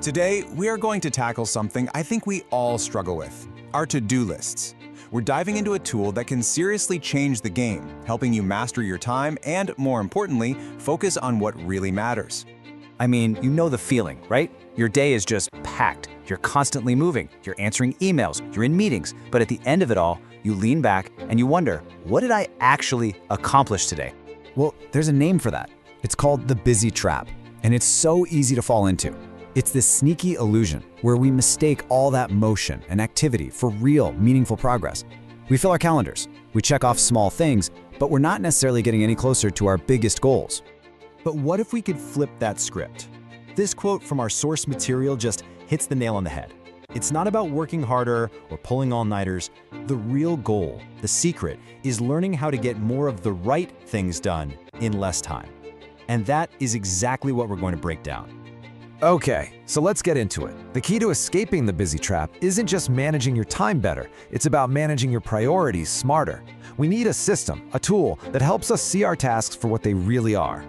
Today, we are going to tackle something I think we all struggle with, our to-do lists. We're diving into a tool that can seriously change the game, helping you master your time and, more importantly, focus on what really matters. I mean, you know the feeling, right? Your day is just packed. You're constantly moving, you're answering emails, you're in meetings, but at the end of it all, you lean back and you wonder, what did I actually accomplish today? Well, there's a name for that. It's called the busy trap, and it's so easy to fall into. It's this sneaky illusion where we mistake all that motion and activity for real, meaningful progress. We fill our calendars, we check off small things, but we're not necessarily getting any closer to our biggest goals. But what if we could flip that script? This quote from our source material just hits the nail on the head. It's not about working harder or pulling all-nighters. The real goal, the secret, is learning how to get more of the right things done in less time. And that is exactly what we're going to break down. Okay, so let's get into it. The key to escaping the busy trap isn't just managing your time better, it's about managing your priorities smarter. We need a system, a tool that helps us see our tasks for what they really are.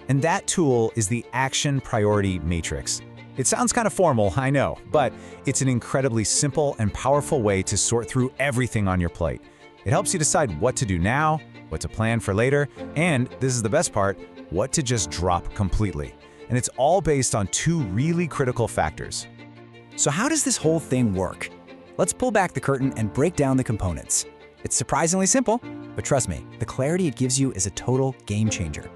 And that tool is the Action Priority Matrix. It sounds kind of formal, I know, but it's an incredibly simple and powerful way to sort through everything on your plate. It helps you decide what to do now, what to plan for later, and, this is the best part, what to just drop completely. And it's all based on two really critical factors. So how does this whole thing work? Let's pull back the curtain and break down the components. It's surprisingly simple, but trust me, the clarity it gives you is a total game changer.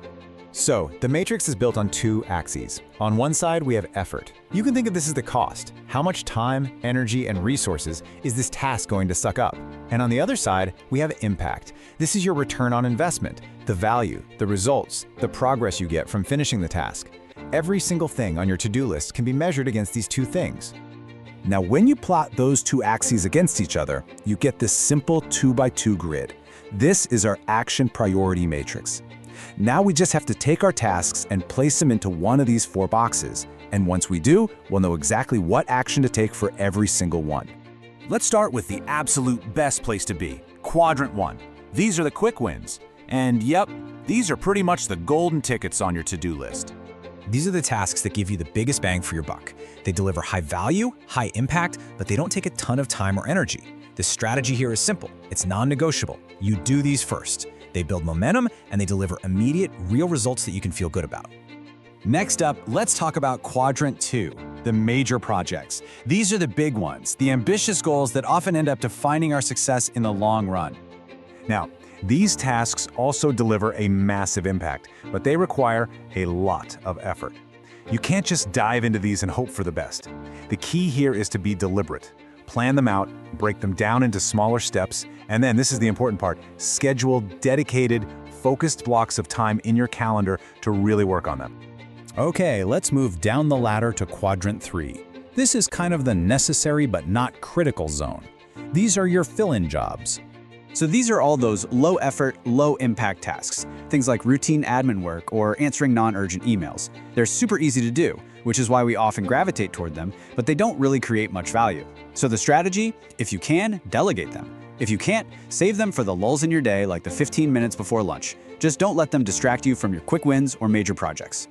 So, the matrix is built on two axes. On one side, we have effort. You can think of this as the cost. How much time, energy, and resources is this task going to suck up? And on the other side, we have impact. This is your return on investment, the value, the results, the progress you get from finishing the task. Every single thing on your to-do list can be measured against these two things. Now, when you plot those two axes against each other, you get this simple 2x2 grid. This is our action priority matrix. Now we just have to take our tasks and place them into one of these four boxes. And once we do, we'll know exactly what action to take for every single one. Let's start with the absolute best place to be, Quadrant 1. These are the quick wins. And yep, these are pretty much the golden tickets on your to-do list. These are the tasks that give you the biggest bang for your buck. They deliver high value, high impact, but they don't take a ton of time or energy. The strategy here is simple. It's non-negotiable. You do these first. They build momentum, and they deliver immediate, real results that you can feel good about. Next up, let's talk about Quadrant 2, the major projects. These are the big ones, the ambitious goals that often end up defining our success in the long run. Now, these tasks also deliver a massive impact, but they require a lot of effort. You can't just dive into these and hope for the best. The key here is to be deliberate. Plan them out, break them down into smaller steps, and then, this is the important part, schedule dedicated, focused blocks of time in your calendar to really work on them. Okay, let's move down the ladder to Quadrant 3. This is kind of the necessary but not critical zone. These are your fill-in jobs. So these are all those low-effort, low-impact tasks, things like routine admin work or answering non-urgent emails. They're super easy to do, which is why we often gravitate toward them, but they don't really create much value. So the strategy, if you can, delegate them. If you can't, save them for the lulls in your day like the 15 minutes before lunch. Just don't let them distract you from your quick wins or major projects.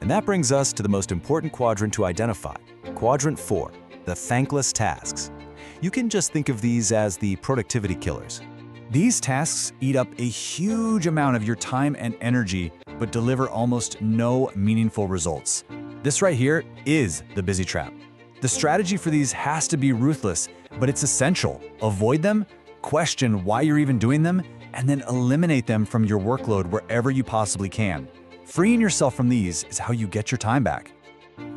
And that brings us to the most important quadrant to identify, Quadrant 4, the thankless tasks. You can just think of these as the productivity killers. These tasks eat up a huge amount of your time and energy, but deliver almost no meaningful results. This right here is the busy trap. The strategy for these has to be ruthless, but it's essential. Avoid them, question why you're even doing them, and then eliminate them from your workload wherever you possibly can. Freeing yourself from these is how you get your time back.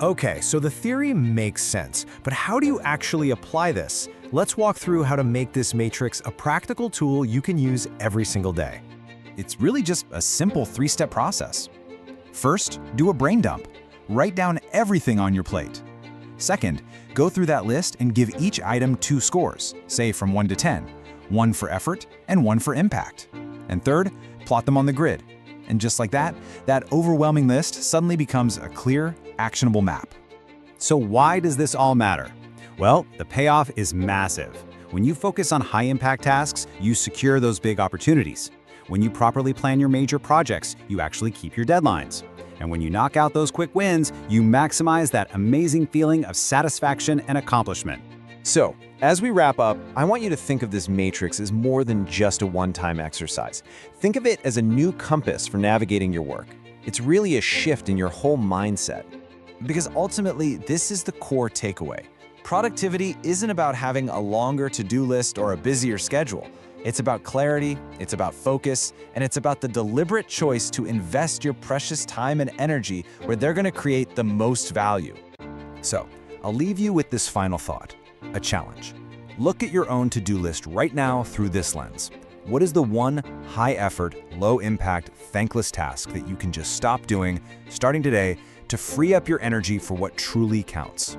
Okay, so the theory makes sense, but how do you actually apply this? Let's walk through how to make this matrix a practical tool you can use every single day. It's really just a simple 3-step process. First, do a brain dump. Write down everything on your plate. Second, go through that list and give each item 2 scores, say from 1 to 10, 1 for effort and 1 for impact. And third, plot them on the grid. And just like that, that overwhelming list suddenly becomes a clear, actionable map. So why does this all matter? Well, the payoff is massive. When you focus on high-impact tasks, you secure those big opportunities. When you properly plan your major projects, you actually keep your deadlines. And when you knock out those quick wins, you maximize that amazing feeling of satisfaction and accomplishment. So, as we wrap up, I want you to think of this matrix as more than just a one-time exercise. Think of it as a new compass for navigating your work. It's really a shift in your whole mindset. Because ultimately, this is the core takeaway. Productivity isn't about having a longer to-do list or a busier schedule. It's about clarity, it's about focus, and it's about the deliberate choice to invest your precious time and energy where they're going to create the most value. So, I'll leave you with this final thought, a challenge. Look at your own to-do list right now through this lens. What is the one high-effort, low-impact, thankless task that you can just stop doing, starting today, to free up your energy for what truly counts?